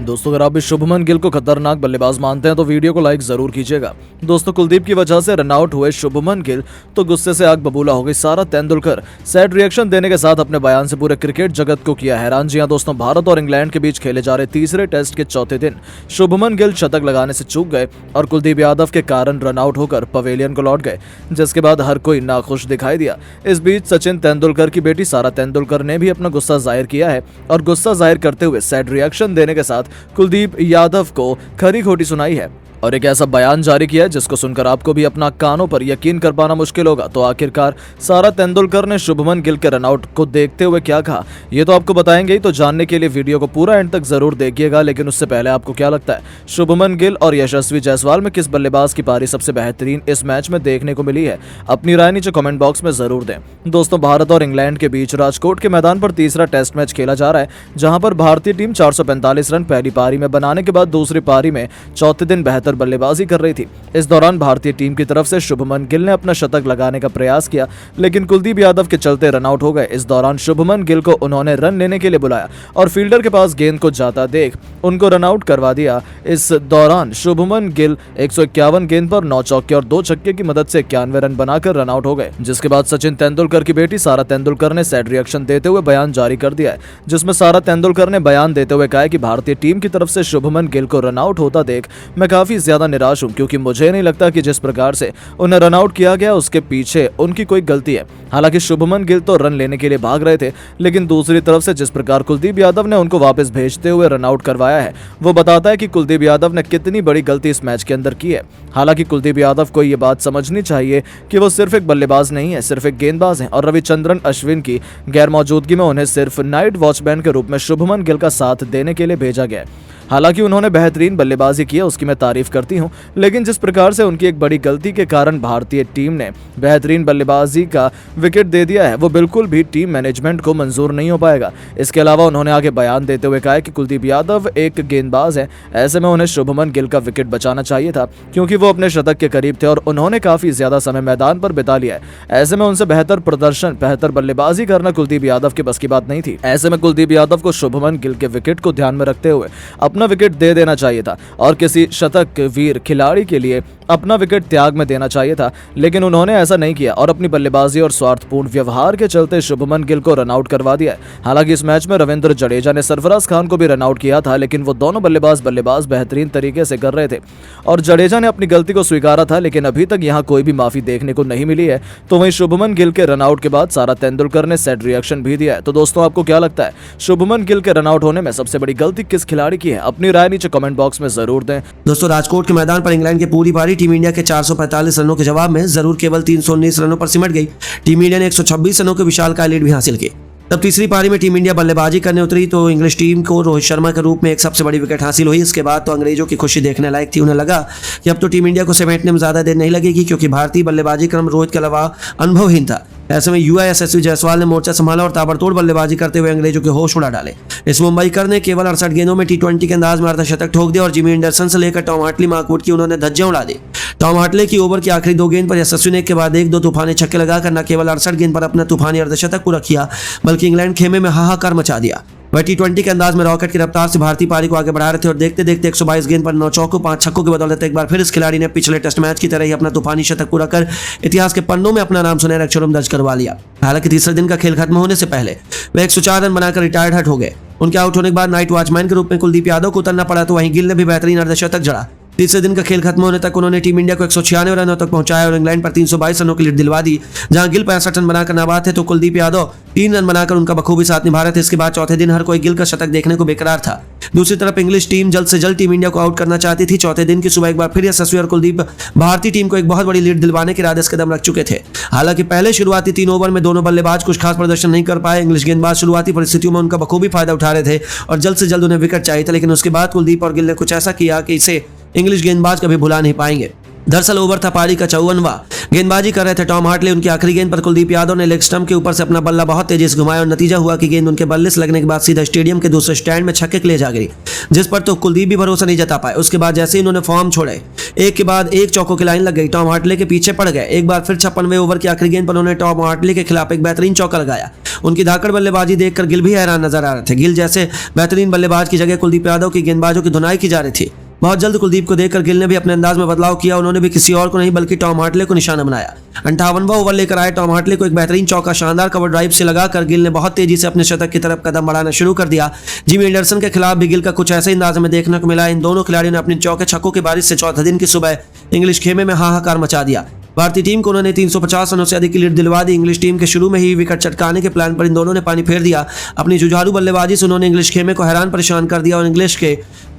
दोस्तों अगर आप भी शुभमन गिल को खतरनाक बल्लेबाज मानते हैं तो वीडियो को लाइक जरूर कीजिएगा। दोस्तों कुलदीप की वजह से रनआउट हुए शुभमन गिल तो गुस्से से आग बबूला हो गई सारा तेंदुलकर। सैड रिएक्शन देने के साथ अपने बयान से पूरे क्रिकेट जगत को किया हैरान। जी हां दोस्तों, भारत और इंग्लैंड के बीच खेले जा रहे तीसरे टेस्ट के चौथे दिन शुभमन गिल शतक लगाने से चूक गए और कुलदीप यादव के कारण रनआउट होकर पवेलियन को लौट गए, जिसके बाद हर कोई नाखुश दिखाई दिया। इस बीच सचिन तेंदुलकर की बेटी सारा तेंदुलकर ने भी अपना गुस्सा जाहिर किया है और गुस्सा जाहिर करते हुए सैड रिएक्शन देने के साथ कुलदीप यादव को खरी खोटी सुनाई है और एक ऐसा बयान जारी किया है जिसको सुनकर आपको भी अपना कानों पर यकीन कर पाना मुश्किल होगा। तो आखिरकार सारा तेंदुलकर ने शुभमन गिल के रनआउट को देखते हुए क्या कहा, ये तो आपको बताएंगे ही। तो जानने के लिए वीडियो को पूरा एंड तक जरूर देखिएगा। लेकिन उससे पहले आपको क्या लगता है, शुभमन गिल और यशस्वी जायसवाल में किस बल्लेबाज की पारी सबसे बेहतरीन इस मैच में देखने को मिली है? अपनी राय नीचे कमेंट बॉक्स में जरूर दें। दोस्तों भारत और इंग्लैंड के बीच राजकोट के मैदान पर तीसरा टेस्ट मैच खेला जा रहा है, जहां पर भारतीय टीम 445 रन पहली पारी में बनाने के बाद दूसरी पारी में चौथे दिन बेहतर बल्लेबाजी कर रही थी। इस दौरान भारतीय टीम की तरफ से शुभमन गिल ने अपना शतक लगाने का प्रयास किया, लेकिन कुलदीप यादव के चलते रनआउट हो गए। इस दौरान शुभमन गिल को उन्होंने रन लेने के लिए बुलाया और फील्डर के पास गेंद को जाता देख उनको रनआउट करवा दिया। इस दौरान शुभमन गिल 151 गेंद पर 9 चौके और 2 छक्के की मदद से 91 रन बनाकर रनआउट हो गए, जिसके बाद सचिन तेंदुलकर की बेटी सारा तेंदुलकर ने सैड रिएक्शन देते हुए बयान जारी कर दिया है, जिसमें सारा तेंदुलकर ने बयान देते हुए कहा कि भारतीय टीम की तरफ से शुभमन गिल को रनआउट होता देख मैं काफी ज्यादा निराश हूं, क्योंकि मुझे नहीं लगता कि जिस प्रकार से उन्हें रनआउट किया गया उसके पीछे उनकी कोई गलती है। हालांकि शुभमन गिल तो रन लेने के लिए भाग रहे थे, लेकिन दूसरी तरफ से जिस प्रकार कुलदीप यादव ने उनको वापस भेजते हुए रनआउट करवाया है वो बताता है कि कुलदीप यादव ने कितनी बड़ी गलती इस मैच के अंदर की है। हालांकि कुलदीप यादव को ये बात समझनी चाहिए कि वो सिर्फ एक बल्लेबाज नहीं है, सिर्फ एक गेंदबाज है और रविचंद्रन अश्विन की गैर मौजूदगी में उन्हें सिर्फ नाइट वॉचमैन के रूप में शुभमन गिल का साथ देने के लिए भेजा गया। हालांकि उन्होंने बेहतरीन बल्लेबाजी की है, उसकी मैं तारीफ करती हूं, लेकिन जिस प्रकार से उनकी एक बड़ी गलती के कारण भारतीय टीम ने बेहतरीन बल्लेबाजी का विकेट दे दिया है वो बिल्कुल भी टीम मैनेजमेंट को मंजूर नहीं हो पाएगा। इसके अलावा उन्होंने आगे बयान देते हुए कहा कि कुलदीप यादव एक गेंदबाज है, ऐसे में उन्हें शुभमन गिल का विकेट बचाना चाहिए था, क्योंकि वो अपने शतक के करीब थे और उन्होंने काफी ज्यादा समय मैदान पर बिता लिया है। ऐसे में उनसे बेहतर प्रदर्शन, बेहतर बल्लेबाजी करना कुलदीप यादव के बस की बात नहीं थी। ऐसे में कुलदीप यादव को शुभमन गिल के विकेट को ध्यान में रखते हुए अपना विकेट दे देना चाहिए था और किसी शतक वीर खिलाड़ी के लिए अपना विकेट त्याग में देना चाहिए था, लेकिन उन्होंने ऐसा नहीं किया और अपनी बल्लेबाजी और स्वार्थपूर्ण व्यवहार के चलते शुभमन गिल को रनआउट करवा दिया। हालांकि इस मैच में रविंद्र जडेजा ने सरफराज खान को भी रनआउट किया था, लेकिन वो दोनों बल्लेबाज बेहतरीन तरीके से कर रहे थे और जडेजा ने अपनी गलती को स्वीकारा था, लेकिन अभी तक यहाँ कोई भी माफी देखने को नहीं मिली है। तो वहीं शुभमन गिल के रनआउट के बाद सारा तेंदुलकर ने सैड रिएक्शन भी दिया है। तो दोस्तों आपको क्या लगता है, शुभमन गिल के रनआउट होने में सबसे बड़ी गलती किस खिलाड़ी की है? अपनी राय नीचे कमेंट बॉक्स में जरूर दें। दोस्तों राजकोट के मैदान पर इंग्लैंड की पूरी पारी टीम इंडिया के 445 रनों के जवाब में जरूर केवल 319 रनों पर सिमट गई। टीम इंडिया ने 126 रनों के विशालकाय लीड भी हासिल की। तब तीसरी पारी में टीम इंडिया बल्लेबाजी करने उतरी तो इंग्लिश टीम को रोहित शर्मा के रूप में एक सबसे बड़ी विकेट हासिल हुई। इसके बाद तो अंग्रेजों की खुशी देखने लायक थी। उन्हें लगा कि अब तो टीम इंडिया को समेटने में ज्यादा देर नहीं लगेगी, क्योंकि भारतीय बल्लेबाजी क्रम रोहित के अलावा अनुभवहीन था। ऐसे में युवा यशस्वी जायसवाल ने मोर्चा संभाला और ताबड़तोड़ बल्लेबाजी करते हुए अंग्रेजों के होश उड़ा डाले। इस मुंबईकर ने केवल 68 गेंदों में टी20 के अंदाज में अर्धशतक ठोक दिया और जिमी एंडरसन से लेकर टॉम हार्टली मार्कवुड की उन्होंने धज्जियां उड़ा दी। टॉम हार्टले की ओवर की आखिरी 2 गेंद पर यशस्वी ने एक के बाद एक 2 तूफानी छक्के लगाकर न केवल 68 गेंद पर अपना तूफानी अर्धशतक पूरा किया, बल्कि इंग्लैंड खेमे में हाहाकार मचा दिया। वह टी20 के अंदाज में रॉकेट की रफ्तार से भारतीय पारी को आगे बढ़ा रहे थे और देखते देखते 122 गेंद पर 9 चौकों 5 छक्कों की बदौलत एक बार फिर इस खिलाड़ी ने पिछले टेस्ट मैच की तरह ही अपना तूफानी शतक पूरा कर इतिहास के पन्नों में अपना नाम सुनहरे अक्षरों में दर्ज करवा लिया। हालांकि तीसरे दिन का खेल खत्म होने से पहले वे 104 रन बनाकर रिटायर्ड हट हो गए। उनके आउट होने के बाद नाइट वॉचमैन के रूप में कुलदीप यादव को उतरना पड़ा, तो वहीं गिल ने भी बेहतरीन अर्धशतक जड़ा। तीसरे दिन का खेल खत्म होने तक उन्होंने टीम इंडिया को 196 रनों तक पहुंचाया और इंग्लैंड पर 322 रनों की लीड दिलवा दी। जहां गिल 65 रन बनाकर नाबाद थे तो कुलदीप यादव 3 रन बनाकर उनका बखूबी साथ निभा रहे थे। इसके बाद चौथे दिन हर कोई गिल का शतक देखने को बेकरार था। दूसरी तरफ इंग्लिश टीम जल्द से जल्द टीम इंडिया को आउट करना चाहती थी। चौथे दिन की सुबह एक बार फिर यशस्वी और कुलदीप भारतीय टीम को एक बहुत बड़ी लीड दिलवाने के इरादे से कदम रख चुके थे। हालांकि पहले शुरुआती 3 ओवर में दोनों बल्लेबाज कुछ खास प्रदर्शन नहीं कर पाए। इंग्लिश गेंदबाज शुरुआती परिस्थितियों में उनका बखूबी फायदा उठा रहे थे और जल्द से जल्द उन्हें विकेट चाहिए था, लेकिन उसके बाद कुलदीप और गिल ने कुछ ऐसा किया कि इसे इंग्लिश गेंदबाज कभी भुला नहीं पाएंगे। दरअसल ओवर था पारी का 54वां। गेंदबाजी कर रहे थे टॉम हार्टले। उनकी आखिरी गेंद पर कुलदीप यादव ने लेग स्टंप के ऊपर से अपना बल्ला बहुत तेजी से घुमाया और नतीजा हुआ कि गेंद उनके बल्ले से लगने के बाद सीधा स्टेडियम के दूसरे स्टैंड में छक्के के लिए जा गिरी, जिस पर तो कुलदीप भी भरोसा नहीं जता पाए। उसके बाद जैसे ही उन्होंने फॉर्म छोड़े, एक के बाद एक चौकों की लाइन लग गई। टॉम हार्टले के पीछे पड़ गए। एक बार फिर 56वें ओवर की आखिरी गेंद पर उन्होंने टॉम हार्टले के खिलाफ एक बेहतरीन चौका लगाया। उनकी धाकड़ बल्लेबाजी देखकर गिल भी हैरान नजर आ रहे थे। गिल जैसे बेहतरीन बल्लेबाज की जगह कुलदीप यादव की गेंदबाजों की धुनाई की जा रही थी। बहुत जल्द कुलदीप को देखकर गिल ने भी अपने अंदाज में बदलाव किया। उन्होंने भी किसी और को नहीं बल्कि टॉम हार्टले को निशाना बनाया। 58वां ओवर लेकर आए टॉम हार्टले को एक बेहतरीन चौका शानदार कवर ड्राइव से लगाकर गिल ने बहुत तेजी से अपने शतक की तरफ कदम बढ़ाना शुरू कर दिया। जिमी एंडरसन के खिलाफ भी गिल का कुछ ऐसे अंदाज में देखने को मिला। इन दोनों खिलाड़ियों ने अपनी चौके छक्कों की बारिश से चौथे दिन की सुबह इंग्लिश खेमे में हाहाकार मचा दिया। भारतीय टीम को उन्होंने 350 रनों से अधिक की लीड दिलवा दी। इंग्लिश टीम के शुरू में ही विकेट चटकाने के प्लान पर इन दोनों ने पानी फेर दिया। अपनी जुझारू बल्लेबाजी से उन्होंने इंग्लिश खेमे को हैरान परेशान कर दिया और इंग्लिश के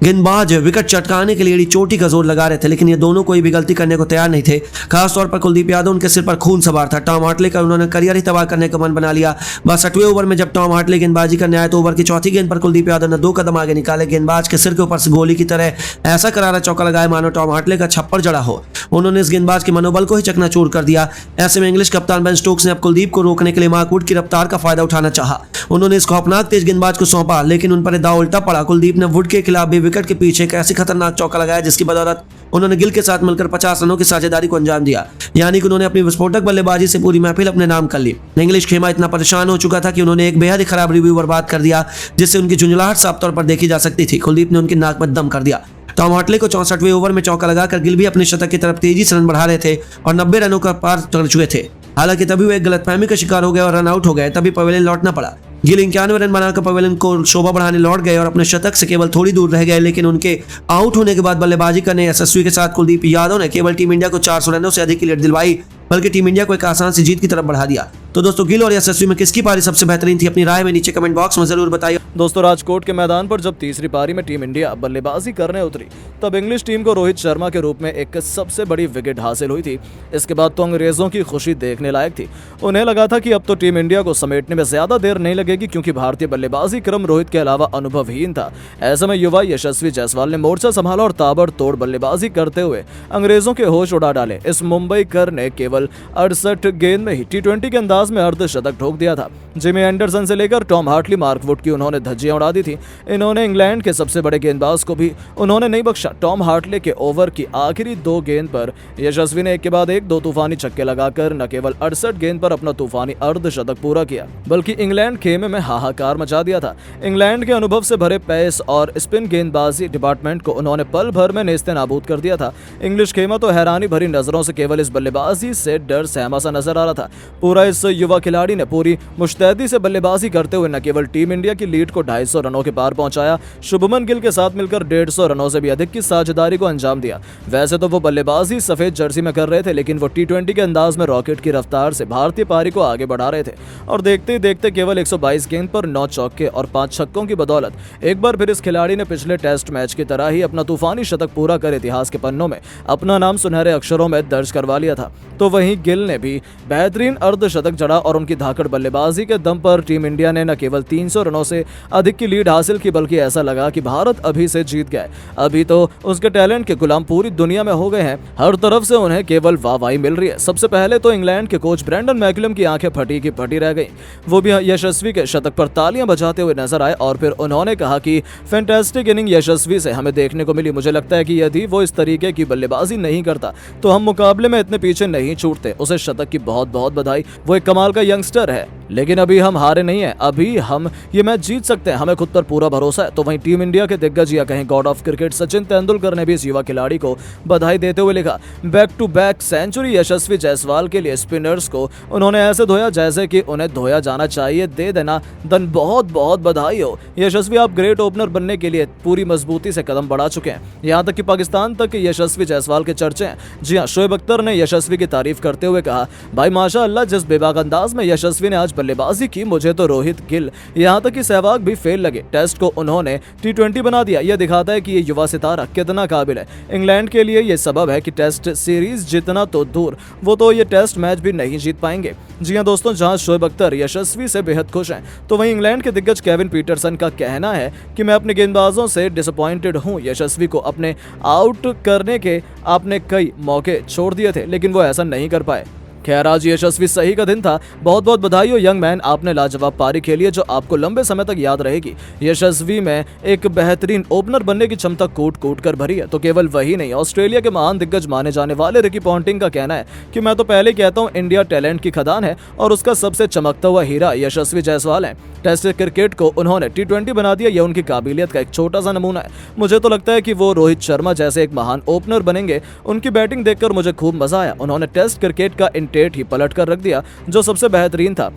गेंदबाज विकेट चटकाने के लिए चोटी का जोर लगा रहे थे, लेकिन ये दोनों कोई भी गलती करने को तैयार नहीं थे। खासतौर पर कुलदीप यादव, उनके सिर पर खून सवार था। टॉम हार्टले का उन्होंने करियर ही तबाह करने का मन बना लिया। 62वें ओवर में जब टॉम हार्टले गेंदबाजी करने आए तो ओवर की चौथी गेंद पर कुलदीप यादव ने 2 कदम आगे निकाले। गेंदबाज के सिर के ऊपर से गोली की तरह ऐसा करारा चौका लगाया मानो टॉम हार्टले का छप्पर जड़ा हो। उन्होंने इस गेंदबाज के मनोबल को ही चकनाचूर कर दिया। ऐसे में इंग्लिश कप्तान बेन स्टोक्स ने अब कुलदीप को रोकने के लिए मार्क वुड की रफ्तार का फायदा उठाना चाहा। उन्होंने इस खौफनाक तेज गेंदबाज को सौंपा, लेकिन उन पर दाव उल्टा पड़ा। कुलदीप ने वुड के खिलाफ भी विकेट के पीछे एक ऐसी खतरनाक चौका लगाया जिसकी बदौलत उन्होंने गिल के साथ मिलकर 50 रनों की साझेदारी को अंजाम दिया। यानी कि उन्होंने अपनी विस्फोटक बल्लेबाजी से पूरी महफिल अपने नाम कर ली। इंग्लिश खेमा इतना परेशान हो चुका था कि उन्होंने एक बेहद ही खराब रिव्यू बर्बाद कर दिया, जिससे उनकी झुंझलाहट साफ तौर पर देखी जा सकती थी। कुलदीप ने उनकी नाक में दम कर दिया। टॉम हार्टले को 64वें ओवर में चौका लगाकर गिल भी अपने शतक की तरफ तेजी से रन बढ़ा रहे थे और 90 रनों का पार कर चुके थे। हालांकि तभी वो एक गलतफहमी का शिकार हो गए और रन आउट हो गए। तभी पवेलियन लौटना पड़ा। गिल 91 रन बनाकर पवेलियन को शोभा बढ़ाने लौट गए और अपने शतक से केवल थोड़ी दूर रह गए। लेकिन उनके आउट होने के बाद बल्लेबाजी करने यशस्वी के साथ कुलदीप यादव ने केवल टीम इंडिया को 400 रनों से अधिक की लीड दिलवाई, बल्कि टीम इंडिया को एक आसान सी जीत की तरफ बढ़ा दिया। तो दोस्तों, गिल और यशस्वी में किसकी पारी सबसे बेहतरीन थी? अपनी राय में नीचे कमेंट बॉक्स में जरूर बताइए। दोस्तों, राजकोट के मैदान पर जब तीसरी पारी में टीम इंडिया बल्लेबाजी करने उतरी तब इंग्लिश टीम को रोहित शर्मा के रूप में एक सबसे बड़ी विकेट हासिल हुई थी। इसके बाद तो अंग्रेजों की खुशी देखने लायक थी। उन्हें लगा था कि अब तो टीम इंडिया को समेटने में ज्यादा देर नहीं लगेगी, क्योंकि भारतीय बल्लेबाजी क्रम रोहित के अलावा अनुभवहीन था। ऐसे में युवा यशस्वी जायसवाल ने मोर्चा संभाला और ताबड़तोड़ बल्लेबाजी करते हुए अंग्रेजों के होश उड़ा डाले। इस मुंबईकर ने केवल 68 गेंद में ही टी20 के अंदाज में अर्धशतक ठोक दिया था। जिमी एंडरसन से लेकर टॉम हार्टली, मार्क वुड की उन्होंने धज्जियां उड़ा दी थी। इन्होंने इंग्लैंड के सबसे बड़े गेंदबाज को भी उन्होंने नहीं बख्शा। टॉम हार्टले के ओवर की आखिरी 2 गेंद पर यशस्वी ने एक के बाद एक 2 तूफानी छक्के लगाकर न केवल 68 गेंद पर अपना तूफानी अर्धशतक पूरा किया, बल्कि इंग्लैंड खेमे में हाहाकार मचा दिया था। इंग्लैंड के अनुभव से भरे पेस और स्पिन गेंदबाजी डिपार्टमेंट को उन्होंने पल भर में नेस्ते नाबूद कर दिया था। इंग्लिश खेमा तो हैरानी भरी नजरों से केवल इस बल्लेबाजी से डर सहमा सा नजर आ रहा था। पूरा इस युवा खिलाड़ी ने पूरी मुस्तैदी से बल्लेबाजी करते हुए न केवल टीम इंडिया की लीड को 250 रनों के पार पहुंचाया, शुभमन गिल के साथ मिलकर 150 रनों से भी अधिक की साझेदारी को अंजाम दिया। वैसे तो वो बल्लेबाजी सफेद जर्सी में कर रहे थे, लेकिन वो टी20 के अंदाज में रॉकेट की रफ्तार से भारतीय पारी को आगे बढ़ा रहे थे और देखते ही देखते केवल 122 गेंद पर 9 चौके और 5 छक्कों की बदौलत एक बार फिर इस खिलाड़ी ने पिछले टेस्ट मैच की तरह ही अपना तूफानी शतक पूरा कर इतिहास के पन्नों में अपना नाम सुनहरे अक्षरों में दर्ज करवा लिया था। तो वहीं गिल ने भी बेहतरीन अर्धशतक जड़ा और उनकी धाकड़ बल्लेबाजी के दम पर टीम इंडिया ने न केवल 300 रनों से अधिक की लीड हासिल की, बल्कि ऐसा लगा कि भारत अभी से जीत गए। अभी तो उसके टैलेंट के गुलाम पूरी दुनिया में हो गए हैं। हर तरफ से उन्हें केवल वाहवाही मिल रही है। सबसे पहले तो इंग्लैंड के कोच ब्रेंडन मैकुलम की आंखें फटी की फटी रह गई। वो भी यशस्वी के शतक पर तालियां बजाते हुए नजर आए और फिर उन्होंने कहा कि फैंटास्टिक इनिंग यशस्वी से हमें देखने को मिली। मुझे लगता है कि यदि वो इस तरीके की बल्लेबाजी नहीं करता तो हम मुकाबले में इतने पीछे नहीं छूटते। उसे शतक की बहुत बहुत बधाई। वो एक कमाल का यंगस्टर है, लेकिन अभी हम हारे नहीं हैं। अभी हम ये मैच जीत सकते हैं, हमें खुद पर पूरा भरोसा है। तो वहीं टीम इंडिया के दिग्गज या कहीं God of cricket Sachin Tendulkar ने भी इस युवा खिलाड़ी को बधाई देते हुए लिखा, बैक टू बैक सेंचुरी यशस्वी जायसवाल के लिए स्पिनर्स को उन्होंने ऐसे धोया जैसे कि उन्हें धोया जाना चाहिए। दे देना धन, बहुत बहुत बधाई हो यशस्वी, आप ग्रेट ओपनर बनने के लिए पूरी मजबूती से कदम बढ़ा चुके हैं। यहाँ तक कि पाकिस्तान तक यशस्वी जायसवाल के चर्चे हैं। जी हाँ, शोएब अख्तर ने यशस्वी की तारीफ तारीफ करते हुए कहा, भाई माशाअल्लाह जिस बेबाक अंदाज में यशस्वी ने आज बल्लेबाजी की, मुझे तो रोहित गिल यहाँ तक कि सहवाग भी फेल लगे। टेस्ट को उन्होंने T20 बना दिया। यह दिखाता है कि ये युवा सितारा कितना काबिल है। इंग्लैंड के लिए ये सबब है कि टेस्ट सीरीज जितना तो दूर, वो तो ये टेस्ट मैच भी नहीं जीत पाएंगे। जी हाँ दोस्तों, जहां शोएब अख्तर यशस्वी से बेहद खुश हैं, तो वहीं इंग्लैंड के दिग्गज केविन पीटरसन का कहना है कि मैं अपने गेंदबाजों से डिसअपॉइंटेड हूं। यशस्वी को अपने आउट करने के आपने कई मौके छोड़ दिए थे, लेकिन वो ऐसा नहीं कर पाए। खैर, आज यशस्वी सही का दिन था। बहुत बहुत बधाई हो यंग मैन, आपने लाजवाब पारी खेली है जो आपको लंबे समय तक याद रहेगी। यशस्वी में एक बेहतरीन ओपनर बनने की क्षमता कूट कूट कर भरी है। तो केवल वही नहीं, ऑस्ट्रेलिया के महान दिग्गज माने जाने वाले रिकी पॉन्टिंग का कहना है कि मैं तो पहले कहता हूं इंडिया टैलेंट की खदान है और उसका सबसे चमकता हुआ हीरा यशस्वी जायसवाल है। टेस्ट क्रिकेट को उन्होंने T20 बना दिया, यह उनकी काबिलियत का एक छोटा सा नमूना है। मुझे तो लगता है कि वो रोहित शर्मा जैसे एक महान ओपनर बनेंगे। उनकी बैटिंग देखकर मुझे खूब मजा आया। उन्होंने टेस्ट क्रिकेट का इंटेट ही पलट कर रख दिया, जो सबसे बेहतरीन था।